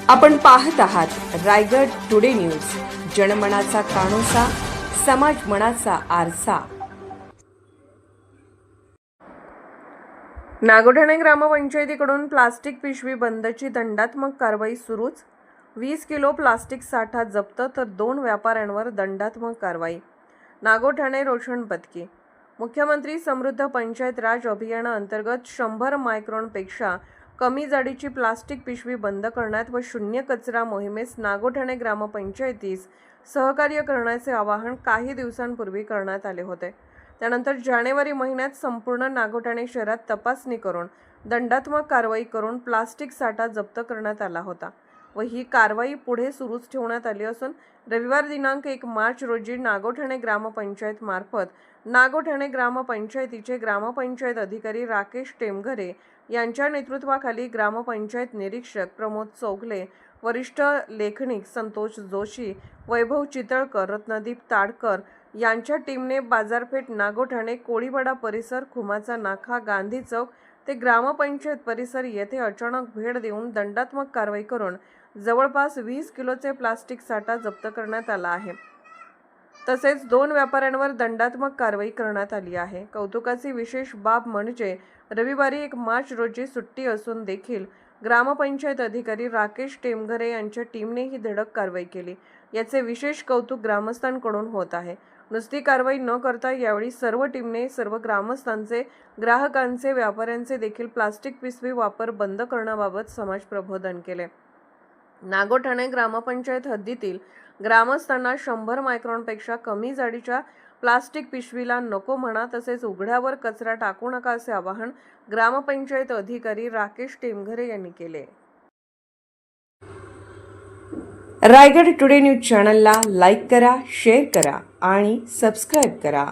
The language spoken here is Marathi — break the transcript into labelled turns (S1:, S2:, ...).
S1: आपण पाहत आहात रायगड टुडे न्यूज, जनमनाचा कानोसा, समाज मनाचा आरसा। नागोठणे ग्रामपंचायतीकडून प्लास्टिक पिशवी बंदची दंडात्मक कारवाई सुरूच। 20 किलो प्लास्टिक साठा जप्त तर 2 व्यापाऱ्यांवर दंडात्मक कारवाई। नागोठणे रोशन पत्की। मुख्यमंत्री समृद्ध पंचायत राज अभियानाअंतर्गत 100 मायक्रॉनपेक्षा कमी जाडीची प्लास्टिक पिशवी बंद करण्यात व शून्य कचरा मोहिमेस नागोठणे ग्रामपंचायतीस सहकार्य करण्याचे आवाहन काही दिवसांपूर्वी करण्यात आले होते। त्यानंतर जानेवारी महिन्यात संपूर्ण नागोठणे शहरात तपासणी करून दंडात्मक कारवाई करून प्लास्टिक साठा जप्त करण्यात आला होता व ही कारवाई पुढे सुरूच ठेवण्यात आली असून रविवार दिनांक 1 मार्च रोजी नागोठणे ग्रामपंचायत मार्फत नागोठणे ग्रामपंचायतीचे ग्रामपंचायत अधिकारी राकेश टेमघरे यांच्या नेतृत्वाखाली ग्रामपंचायत निरीक्षक प्रमोद चौगले, वरिष्ठ लेखनिक संतोष जोशी, वैभव चितळकर, रत्नदीप ताडकर यांच्या टीमने बाजारपेठ नागोठणे, कोळीवाडा परिसर, खुमाचा नाका, गांधी चौक ते ग्रामपंचायत परिसर येथे अचानक भेट देऊन दंडात्मक कारवाई करून जवळपास 20 किलोचे प्लास्टिक साठा जप्त करण्यात आला आहे। तसेच 2 व्यापाऱ्यांवर दंडात्मक कारवाई करण्यात आली आहे। कौतुकाची विशेष बाब म्हणजे रविवारी 1 मार्च रोजी सुट्टी असून देखील ग्रामपंचायत अधिकारी राकेश टेमघरे यांच्या टीमने ही धडक कारवाई केली। याचे विशेष कौतुक ग्रामस्थांकडून होत आहे। नुसती कारवाई न करता यावेळी सर्व टीमने सर्व ग्रामस्थांचे, ग्राहकांचे, व्यापाऱ्यांचे देखील प्लास्टिक पिशवी वापर बंद करण्याबाबत समाज प्रबोधन केले। नागोठणे ग्रामपंचायत हद्दीतील ग्रामस्थांना 100 मायक्रॉनपेक्षा कमी जाडीच्या प्लास्टिक पिशवीला नको म्हणा, तसेच उघड्यावर कचरा टाकू नका असे आवाहन ग्रामपंचायत अधिकारी राकेश टेमघरे यांनी केले। रायगड टुडे न्यूज चॅनलला लाईक करा, शेअर करा आणि सबस्क्राईब करा।